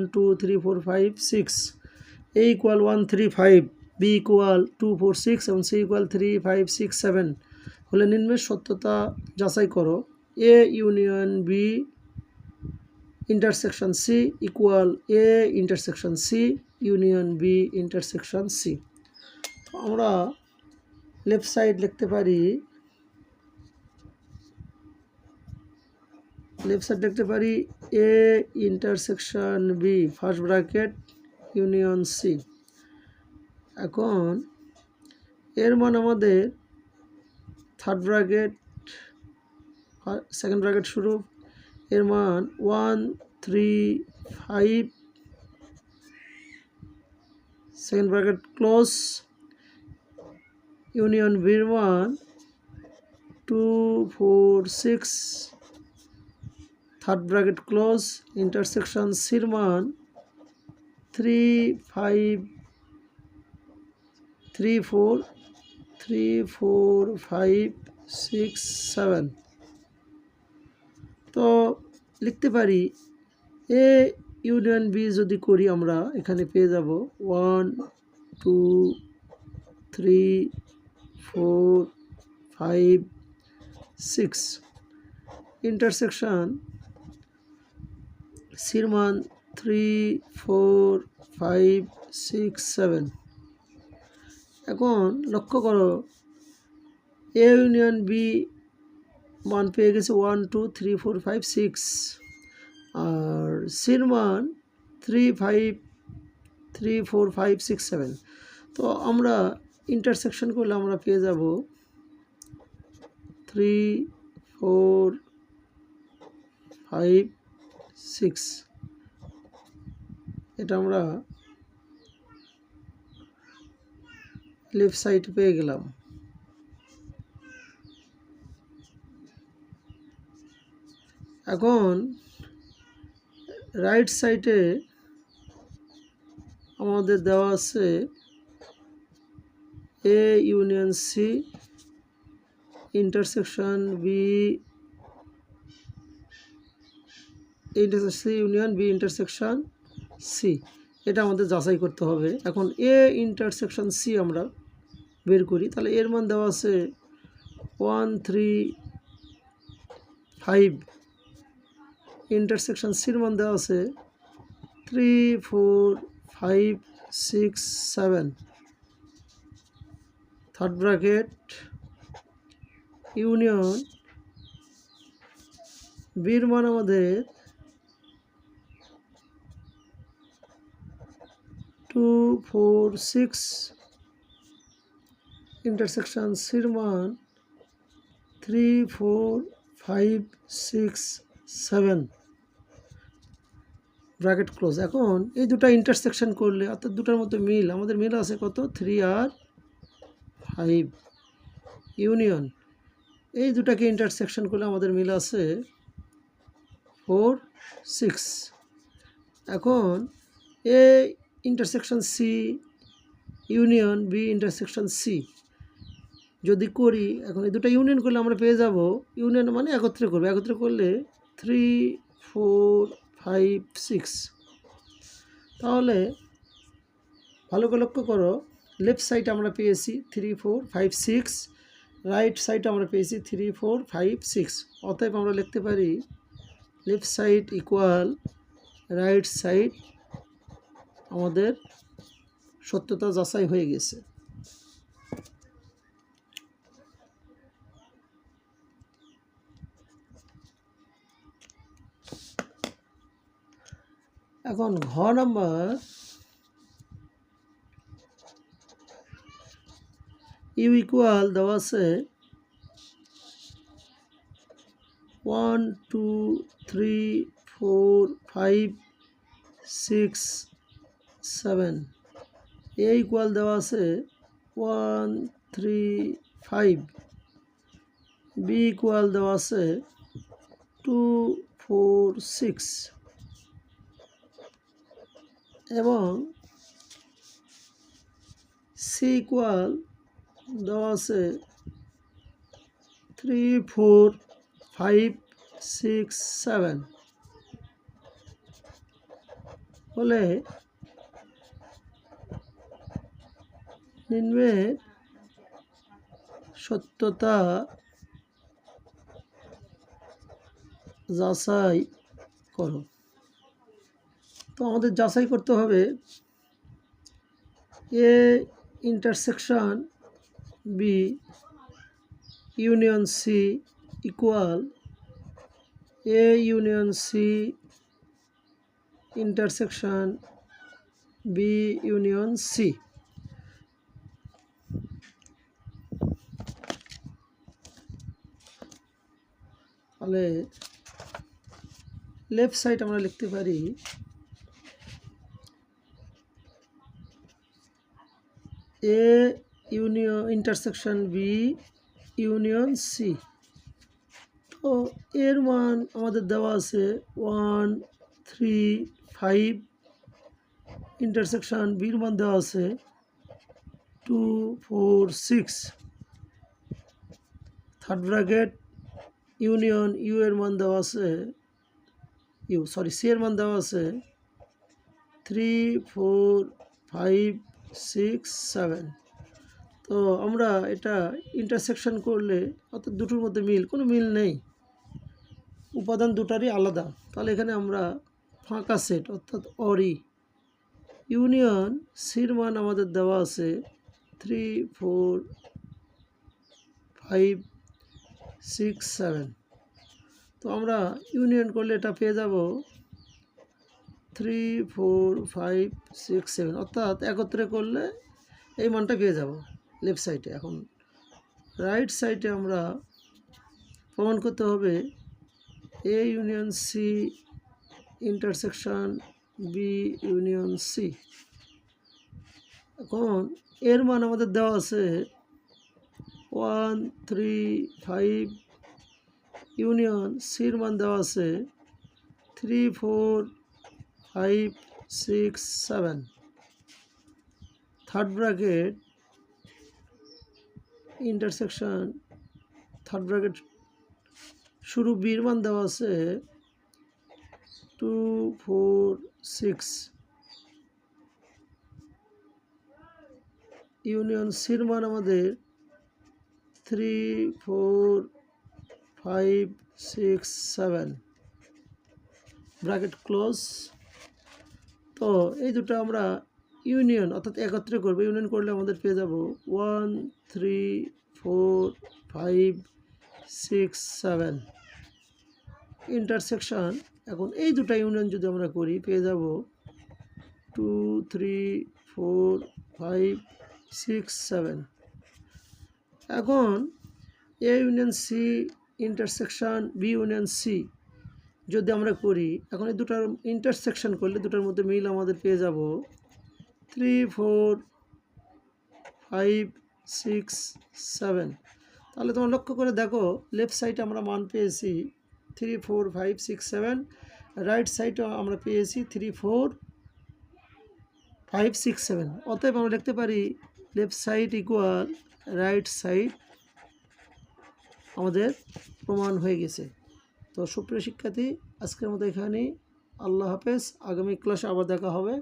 1 2 3 4 5 6, a equal 1 3 5, b equal 2 4 6 এবং c equal 3 5 6 7 হলে নিম্নের সত্যতা যাচাই করো। a union b intersection c equal a intersection c union b intersection c। তো আমরা লেফট সাইড লিখতে পারি, a intersection b first bracket union c। এখন এর মান আমাদের থার্ড ব্র্যাকেট সেকেন্ড ব্র্যাকেট শুরু, এর মান 1 3 5 সেকেন্ড ব্র্যাকেট ক্লোজ, ইউনিয়ন বির মান 2 4 6 থার্ড ব্র্যাকেট ক্লোজ, ইন্টারসেকশন সির মান 3 5 3 4 5 6 7। তো লিখতে পারি এ ইউনিয়ন বি যদি করি আমরা এখানে পেয়ে যাব 1 2 3 4 5 6, ইন্টারসেকশন সির মান 3 4 5 6 7। এখন লক্ষ্য করো এ ইউনিয়ন বি মান পেয়ে গেছে 1 2 3 4 5 6, আর সির মান 3 5 3 4 5 6 7। তো আমরা ইন্টারসেকশন করলে আমরা পেয়ে যাব 3 4 5 6, এটা আমরা লেফট সাইড পেয়ে গেলাম। এখন রাইট সাইডে আমাদের দেওয়া আছে A union C intersection B union B intersection C, এটা আমাদের যাচাই করতে হবে। এখন এ ইন্টারসেকশন সি আমরা বের করি, তাহলে এর মান দেওয়া আছে 1 3 5, ইন্টারসেকশন সির মান দেওয়া আছে 3 4 5 6 7, থার্ড ব্র্যাকেট ইউনিয়ন বির মান আমাদের 2 4 6, ইন্টারসেকশন সির মান 3 4 5 6 7, ব্র্যাকেট ক্লোজ। এখন এই দুটো ইন্টারসেকশন করলে অর্থাৎ দুটোর মধ্যে মিল, আমাদের মিল আছে কত 3 আর 5, ইউনিয়ন এই দুটাকে ইন্টারসেকশন করলে আমাদের মিল আছে 4 6। এখন A intersection C union B intersection C যদি করি, এখন এই দুটো ইউনিয়ন করলে আমরা পেয়ে যাব, ইউনিয়ন মানে একত্রে করবে, একত্রে করলে 3 4 5 6। তাহলে ভালো করে লক্ষ্য করো, লেফট সাইড আমরা পেয়েছি 3 4 5 6, রাইট সাইড আমরা পেয়েছি 3 4 5 6। অতএব আমরা লিখতে পারি left side equal right side, আমাদের সত্যতা যাচাই হয়ে গেছে। এখন ঘ নাম্বার ইউ ইকুয়াল দেওয়া আছে 1 2 3 4 5 6 7, এ ইকুয়াল দেওয়া আছে 1 3 5, বি ইকুয়াল দেওয়া আছে 2 4 6 এবং সি ইকুয়াল দেওয়া আছে 3 4 5 6 7। হলে নিম্নের সত্যতা যাচাই করো। তো আমাদের যাচাই করতে হবে A intersection B union C equal A union C intersection B union C. তাহলে লেফট সাইড আমরা লিখতে পারি A union intersection B union C. তো এর মান আমাদের দেওয়া আছে 1 3 5, ইন্টারসেকশন বির মান দেওয়া আছে 2 4 6, থার্ড ব্র্যাকেট ইউনিয়ন ইউ এর মান দেওয়া আছে সি এর মান দেওয়া আছে 3 4 5 6 7। তো আমরা এটা ইন্টারসেকশন করলে অর্থাৎ দুটোর মধ্যে কোনো মিল নেই, উপাদান দুটারই আলাদা। তাহলে এখানে আমরা ফাঁকা সেট অর্থাৎ অরি ইউনিয়ন সির মান আমাদের দেওয়া আছে 3 4 5 6 7। তো আমরা ইউনিয়ন করলে এটা পেয়ে যাব 3 4 5 6 7, অর্থাৎ একত্রে করলে এই মানটা পেয়ে যাব লেফট সাইডে। এখন রাইট সাইডে আমরা প্রমাণ করতে হবে A union C intersection B union C. এখন এর মান আমাদের দেওয়া আছে 1 3 5, ইউনিয়ন সির মান দেওয়া আছে 3 4 5 6 7, third bracket intersection third bracket শুরু বির মান দেওয়া আছে 2 4 6, ইউনিয়ন সির মান আমাদের 3 4 5 6 7, ব্র্যাকেট ক্লোজ। তো এই দুটো আমরা ইউনিয়ন অর্থাৎ একত্রে করবো। ইউনিয়ন করলে আমাদের পেয়ে যাব 1 3 4 5 6 7 ইন্টারসেকশন। এখন এই দুটো ইউনিয়ন যদি আমরা করি পেয়ে যাব 2 3 4 5 6 7। এখন A union C intersection B union C যদি আমরা করি, এখন এই দুটার ইন্টারসেকশন করলে দুটার মধ্যে মিল আমাদের পেয়ে যাব 3 4 5 6 7। তাহলে তোমরা লক্ষ্য করে দেখো লেফট সাইডে আমরা মান পেয়েছি 3 4 5 6 7, রাইট সাইডে আমরা পেয়েছি 3 4 5 6 7। অতএব আমরা লিখতে পারি left side equal right side আমাদের প্রমাণ হয়ে গেছে। তো সুপ্রিয় শিক্ষার্থী, আজকের মতো এখানেই। আল্লাহ হাফেজ। আগামী ক্লাসে আবার দেখা হবে।